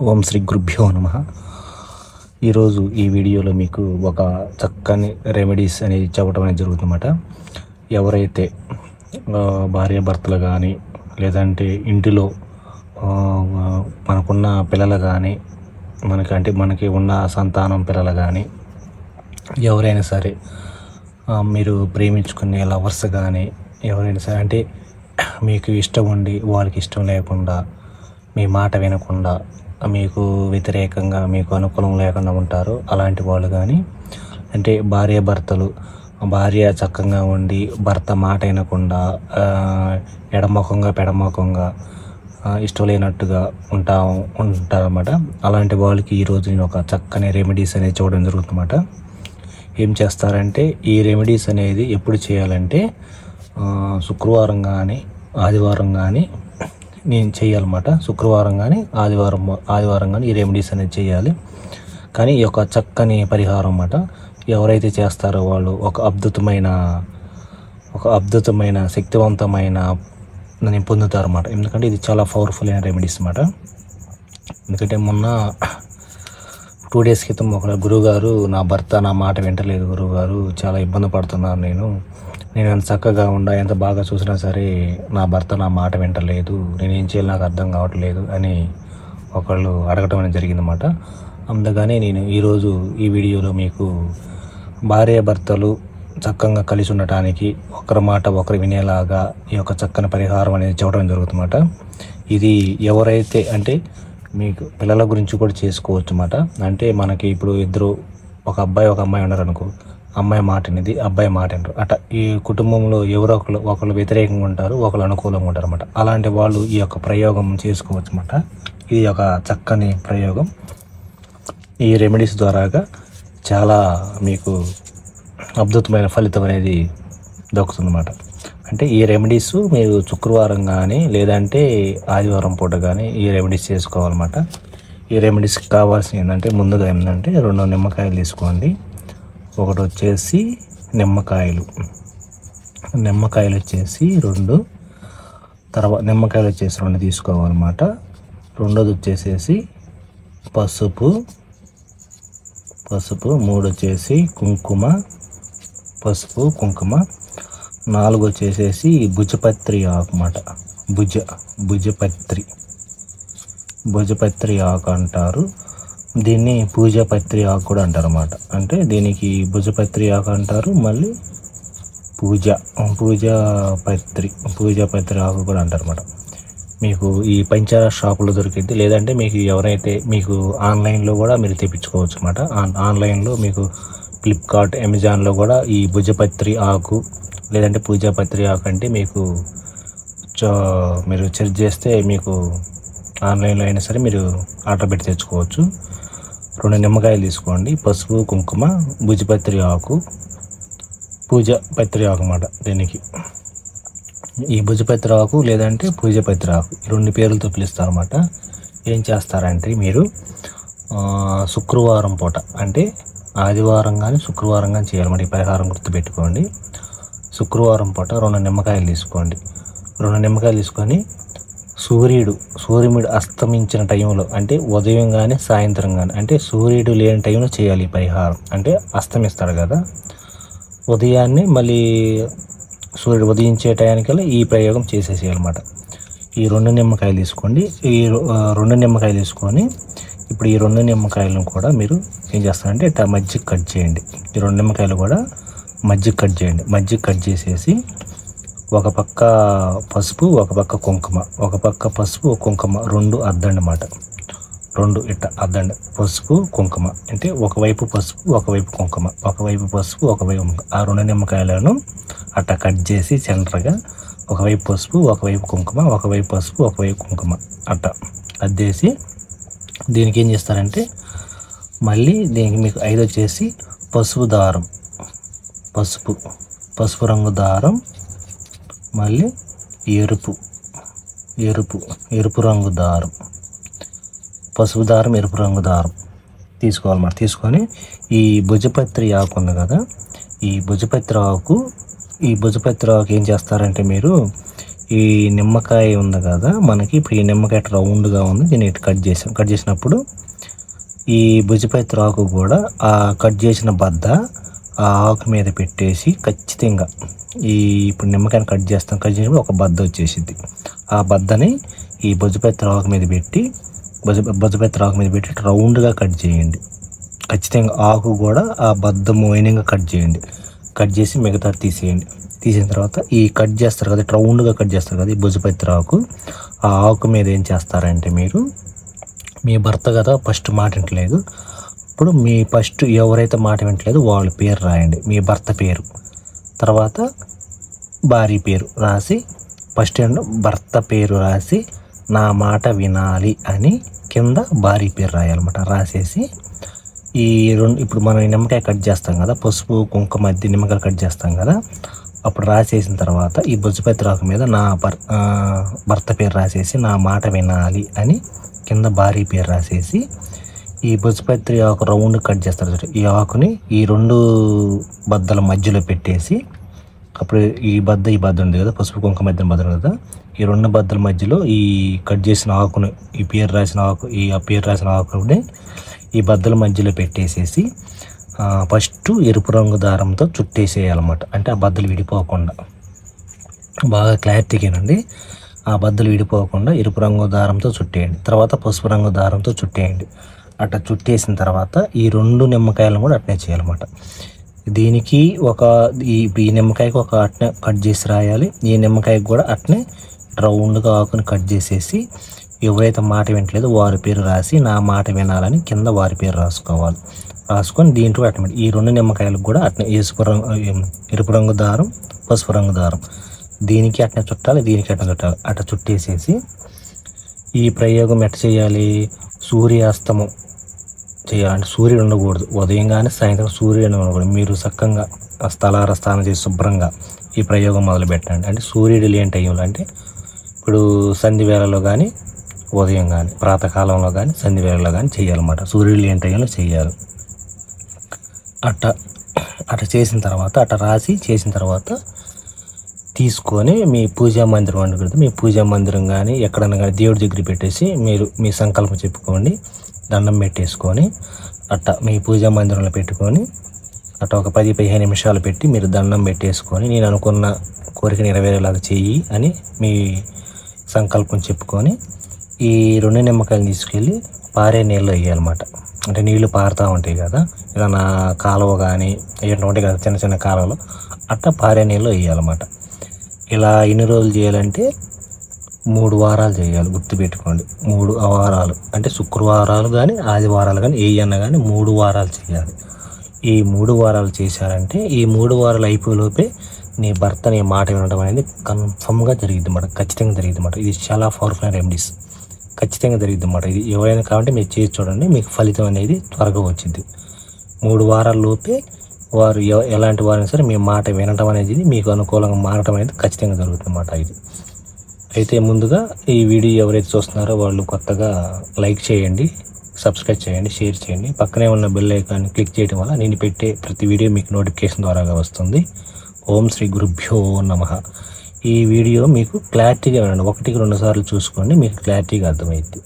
ఓం శ్రీ గురుభ్యో నమః. ఈరోజు ఈ వీడియోలో మీకు ఒక చక్కని రెమెడీస్ అనేది చెప్పడం అనేది జరుగుతుందన్నమాట. ఎవరైతే భార్యాభర్తలు కానీ లేదంటే ఇంటిలో మనకున్న పిల్లలు కానీ మనకి ఉన్న సంతానం పిల్లలు కానీ ఎవరైనా సరే మీరు ప్రేమించుకునే లవర్స్ కానీ ఎవరైనా సరే అంటే మీకు ఇష్టం ఉండి వాళ్ళకి ఇష్టం లేకుండా మీ మాట వినకుండా మీకు వ్యతిరేకంగా మీకు అనుకూలం లేకుండా ఉంటారు. అలాంటి వాళ్ళు కానీ అంటే భార్యాభర్తలు భార్య చక్కగా ఉండి భర్త మాట వినకుండా పెడమొఖంగా ఇష్టం లేనట్టుగా ఉంటారన్నమాట. అలాంటి వాళ్ళకి ఈరోజు నేను ఒక చక్కని రెమెడీస్ అనేది చూడడం జరుగుతుందన్నమాట. ఏం చేస్తారంటే ఈ రెమెడీస్ అనేది ఎప్పుడు చేయాలంటే శుక్రవారం కానీ ఆదివారం కానీ నేను చేయాలన్నమాట. శుక్రవారం కానీ ఆదివారం కానీ ఈ రెమెడీస్ అనేది చేయాలి. కానీ ఈ యొక్క చక్కని పరిహారం అన్నమాట ఎవరైతే చేస్తారో వాళ్ళు ఒక అద్భుతమైన శక్తివంతమైన దాన్ని పొందుతారన్నమాట. ఎందుకంటే ఇది చాలా పవర్ఫుల్ అయిన రెమెడీస్ అన్నమాట. ఎందుకంటే మొన్న 2 days క్రితం ఒక గురువుగారు, నా భర్త నా మాట వింటలేదు గురువుగారు, చాలా ఇబ్బంది పడుతున్నాను, నేను ఎంత చక్కగా ఎంత బాగా చూసినా సరే నా భర్త నా మాట వింటలేదు, నేను ఏం చేయాలి నాకు అర్థం కావట్లేదు అని ఒకళ్ళు అడగటం అనేది జరిగిందన్నమాట. అందుకని నేను ఈరోజు ఈ వీడియోలో మీకు భార్యాభర్తలు చక్కగా కలిసి ఉండటానికి ఒకరి మాట ఒకరు వినేలాగా ఈ యొక్క చక్కని పరిహారం అనేది చెప్పడం జరుగుతుందన్నమాట. ఇది ఎవరైతే అంటే మీకు పిల్లల గురించి కూడా చేసుకోవచ్చు అన్నమాట. అంటే మనకి ఇప్పుడు ఇద్దరు ఒక అబ్బాయి ఒక అమ్మాయి ఉన్నారనుకో, అమ్మాయి మాట వినేది అబ్బాయి మాట వినరు, అట్లా ఈ కుటుంబంలో ఎవరో ఒకళ్ళు వ్యతిరేకంగా ఉంటారు, ఒకళ్ళు అనుకూలంగా ఉంటారు అన్నమాట. అలాంటి వాళ్ళు ఈ యొక్క ప్రయోగం చేసుకోవచ్చు అన్నమాట. ఇది ఒక చక్కని ప్రయోగం. ఈ రెమెడీస్ ద్వారాగా చాలా మీకు అద్భుతమైన ఫలితం అనేది దొరుకుతుందన్నమాట. అంటే ఈ రెమెడీస్ మీరు శుక్రవారం కానీ లేదంటే ఆదివారం పూట కానీ ఈ రెమెడీస్ చేసుకోవాలన్నమాట. ఈ రెమెడీస్కి కావాల్సింది ఏంటంటే ముందుగా 2 నిమ్మకాయలు తీసుకోండి. ఒకటి వచ్చేసి నిమ్మకాయలు వచ్చేసి 2, తర్వాత నిమ్మకాయలు వచ్చేసి 2 తీసుకోవాలన్నమాట. రెండోది వచ్చేసేసి పసుపు, 3 వచ్చేసి కుంకుమ, పసుపు కుంకుమ, 4 వచ్చేసేసి భుజపత్రి ఆకు అన్నమాట. భుజపత్రి ఆకు అంటారు దీన్ని, పూజపత్రి ఆకు కూడా అంటారు అన్నమాట. అంటే దీనికి భుజపత్రి ఆకు అంటారు, మళ్ళీ పూజపత్రి ఆకు కూడా అంటారు అన్నమాట. మీకు ఈ పంచదార షాపులో దొరికింది, లేదంటే మీకు ఎవరైతే మీకు ఆన్లైన్లో కూడా మీరు తెప్పించుకోవచ్చు అన్నమాట. ఆన్లైన్లో మీకు ఫ్లిప్కార్ట్, అమెజాన్లో కూడా ఈ భుజపత్రి ఆకు లేదంటే పూజపత్రి ఆకు అంటే మీకు మీరు సెర్చ్ చేస్తే మీకు ఆన్లైన్లో అయినా సరే మీరు ఆర్డర్ పెట్టి తెచ్చుకోవచ్చు. 2 నిమ్మకాయలు తీసుకోండి, పసుపు కుంకుమ, భుజపత్రి ఆకు, పూజపత్రి ఆకు అన్నమాట. దీనికి ఈ భుజపత్రి ఆకు లేదంటే పూజపత్రి ఆకు 2 పేర్లతో పిలుస్తారన్నమాట. ఏం చేస్తారంటే మీరు శుక్రవారం పూట అంటే ఆదివారం కానీ శుక్రవారం కానీ చేయాలన్నమాట. ఈ పరిహారం గుర్తుపెట్టుకోండి. శుక్రవారం పూట 2 నిమ్మకాయలు తీసుకోండి. 2 నిమ్మకాయలు తీసుకొని సూర్యుడు అస్తమించిన టైంలో అంటే ఉదయం కానీ సాయంత్రం కానీ అంటే సూర్యుడు లేని టైంలో చేయాలి ఈ పరిహారం. అంటే అస్తమిస్తాడు కదా, ఉదయాన్నే మళ్ళీ సూర్యుడు ఉదయించే టయానికల్లా ఈ ప్రయోగం చేసేసేయాలన్నమాట. ఈ 2 నిమ్మకాయలు తీసుకోండి. ఈ 2 నిమ్మకాయలు తీసుకొని ఇప్పుడు ఈ 2 నిమ్మకాయలను కూడా మీరు ఏం చేస్తారంటే ఇట్లా మధ్య కట్ చేయండి. ఈ 2 నిమ్మకాయలు కూడా మధ్య కట్ చేయండి. మధ్య కట్ చేసేసి ఒక పక్క పసుపు ఒక పక్క కుంకుమ, ఒక పక్క పసుపు కుంకుమ 2 అద్దండి అన్నమాట. 2 ఇట్లా అద్దండి, పసుపు కుంకుమ అంటే ఒకవైపు పసుపు ఒకవైపు కుంకుమ, ఒకవైపు పసుపు ఒకవైపు ఆ 2 నిమ్మకాయలను అట్లా కట్ చేసి సెంటర్గా ఒకవైపు పసుపు ఒకవైపు కుంకుమ, ఒకవైపు పసుపు ఒకవైపు కుంకుమ అట్లా అద్దేసి దీనికి ఏం చేస్తారంటే మళ్ళీ దీనికి మీకు 5 వచ్చేసి పసుపు దారం, పసుపు రంగు దారం, మళ్ళీ ఎరుపు రంగు దారం, పసుపు దారం ఎరుపు రంగు దారం తీసుకోవాలన్నమాట. తీసుకొని ఈ భుజపత్రి ఆకు ఉంది కదా, ఈ భుజపత్రి ఆకు ఏం చేస్తారంటే మీరు ఈ నిమ్మకాయ ఉంది కదా మనకి, ఇప్పుడు ఈ నిమ్మకాయ రౌండ్గా ఉంది, దీన్ని ఇటు కట్ చేసాం. కట్ చేసినప్పుడు ఈ భుజపత్రి ఆకు కూడా ఆ కట్ చేసిన బద్ద ఆ ఆకు మీద పెట్టేసి ఖచ్చితంగా ఇప్పుడు నిమ్మకాయని కట్ చేసినప్పుడు ఒక బద్ద వచ్చేసింది. ఆ బద్దని ఈ భుజపత్రి ఆకు మీద పెట్టి రౌండ్గా కట్ చేయండి. ఖచ్చితంగా ఆకు కూడా ఆ బద్ద మోయినంగా కట్ చేయండి. కట్ చేసి మిగతా తీసేయండి. తీసిన తర్వాత ఈ కట్ చేస్తారు కదా, రౌండ్గా కట్ చేస్తారు కదా ఈ భుజపత్రి ఆకు, ఆ ఆకు మీద ఏం చేస్తారంటే, మీరు మీ భర్త కదా ఫస్ట్ మాట వింటలేదు, ఇప్పుడు మీ ఫస్ట్ ఎవరైతే మాట వింటలేదు వాళ్ళ పేరు రాయండి. మీ భర్త పేరు, తర్వాత భార్య పేరు రాసి, ఫస్ట్ భర్త పేరు రాసి నా మాట వినాలి అని కింద భార్య పేరు రాయాలన్నమాట. రాసేసి ఈ రెండు, ఇప్పుడు మనం ఈ నిమ్మకాయ కట్ చేస్తాం కదా, పసుపు కుంకుమ మధ్య నిమ్మకాయ కట్ చేస్తాం కదా, అప్పుడు రాసేసిన తర్వాత ఈ భుజపత్రి ఆకు మీద నా భర్త పేరు రాసేసి నా మాట వినాలి అని కింద భార్య పేరు రాసేసి, ఈ భుజపత్రి ఆకు రౌండ్ కట్ చేస్తారు. ఈ ఆకుని ఈ రెండు బద్దల మధ్యలో పెట్టేసి, అప్పుడు ఈ బద్ద ఉంది కదా, పసుపు కుంకుమ మధ్య బద్ద కదా, ఈ రెండు బద్దల మధ్యలో ఈ కట్ చేసిన ఆకుని, ఈ పేరు రాసిన ఆకుని ఈ బద్దల మధ్యలో పెట్టేసేసి ఫస్ట్ ఎరుపు రంగు దారంతో చుట్టేసేయాలన్నమాట. అంటే ఆ బద్దలు విడిపోకుండా, బాగా క్లారిటీగానండి, ఆ బద్దలు విడిపోకుండా ఎరుపు రంగు దారంతో చుట్టేయండి. తర్వాత పసుపు రంగు దారంతో చుట్టేయండి. అట్లా చుట్టేసిన తర్వాత ఈ రెండు నిమ్మకాయలను కూడా అట్నే చేయాలన్నమాట. దీనికి ఈ నిమ్మకాయకి ఒక అట్నే కట్ చేసి రాయాలి, ఈ నిమ్మకాయకి కూడా అట్నే రౌండ్గా ఆకుని కట్ చేసేసి, ఎవరైతే మాట వినట్లేదో వారి పేరు రాసి నా మాట వినాలని కింద వారి పేరు రాసుకోవాలి. రాసుకొని దీంట్లో అట్లా ఈ రెండు నిమ్మకాయలకు కూడా అట్నే ఎరుపు రంగు దారం, పసుపు రంగు దారం, దీనికి అట్నే చుట్టాలి, దీనికి అట్లా చుట్టాలి. అట్లా చుట్టేసేసి ఈ ప్రయోగం ఎట్లా చేయాలి, సూర్యాస్తమం చేయాలి. అంటే సూర్యుడు ఉండకూడదు, ఉదయం కానీ సాయంత్రం సూర్యుడు ఉండకూడదు. మీరు చక్కగా స్థలార స్నానం చేసి శుభ్రంగా ఈ ప్రయోగం మొదలు పెట్టండి. అంటే సూర్యుడు లేని టైంలో, అంటే ఇప్పుడు సంధి వేళలో కానీ, ఉదయం కానీ, ప్రాతకాలంలో కానీ, సంధి వేళలో కానీ చేయాలన్నమాట. సూర్యుడు లేని టైంలో చేయాలి. అట్లా చేసిన తర్వాత, అట్లా రాసి చేసిన తర్వాత తీసుకొని మీ పూజా మందిరం వండుకుంటే, మీ పూజా మందిరం కానీ ఎక్కడన్నా కానీ దేవుడి దగ్గర పెట్టేసి మీరు మీ సంకల్పం చెప్పుకోండి, దండం పెట్టేసుకొని అట్లా మీ పూజా మందిరంలో పెట్టుకొని అట్లా ఒక 10-15 నిమిషాలు పెట్టి మీరు దండం పెట్టేసుకొని, నేను అనుకున్న కోరిక నెరవేరేలాగా చెయ్యి అని మీ సంకల్పం చెప్పుకొని, ఈ రెండు నిమ్మకాయలు తీసుకెళ్ళి పారే నీళ్ళు వేయాలన్నమాట. అంటే నీళ్లు పారుతూ ఉంటాయి కదా, ఏదైనా కాలువ కానీ ఏంటంటే ఉంటాయి కదా చిన్న చిన్న కాలువలు, అట్లా పారే నీళ్ళు వేయాలన్నమాట. ఇలా ఎన్ని రోజులు చేయాలంటే 3 వారాలు చేయాలి, గుర్తుపెట్టుకోండి. 3 వారాలు అంటే శుక్రవారాలు కానీ ఆదివారాలు కానీ ఏయన్నా కానీ 3 వారాలు చేయాలి. ఈ 3 వారాలు చేశారంటే ఈ 3 వారాలు అయిపోయేలోపే నీ భర్త నీ మాట వినడం అనేది కన్ఫర్మ్గా జరిగిద్ది అన్నమాట, ఖచ్చితంగా జరిగిద్ది అన్నమాట. ఇది చాలా పవర్ఫుల్ రెమెడీస్, ఖచ్చితంగా జరిగిద్ది అన్నమాట. ఇది ఎవరైనా కాబట్టి మీరు చేసి చూడండి, మీకు ఫలితం అనేది త్వరగా వచ్చింది. 3 వారాల లోపే వారు ఎలాంటి వారైనా సరే మీ మాట వినడం అనేది మీకు అనుకూలంగా మారడం అనేది ఖచ్చితంగా జరుగుతుంది అన్నమాట. ఇది అయితే ముందుగా ఈ వీడియో ఎవరైతే చూస్తున్నారో వాళ్ళు కొత్తగా లైక్ చేయండి, సబ్స్క్రైబ్ చేయండి, షేర్ చేయండి. పక్కనే ఉన్న బెల్ ఐకాన్ని క్లిక్ చేయడం వల్ల నేను పెట్టే ప్రతి వీడియో మీకు నోటిఫికేషన్ ద్వారాగా వస్తుంది. ఓం శ్రీ గురుభ్యో నమః. ఈ వీడియో మీకు క్లారిటీగా వినండి, 1-2 సార్లు చూసుకోండి, మీకు క్లారిటీగా అర్థమైంది.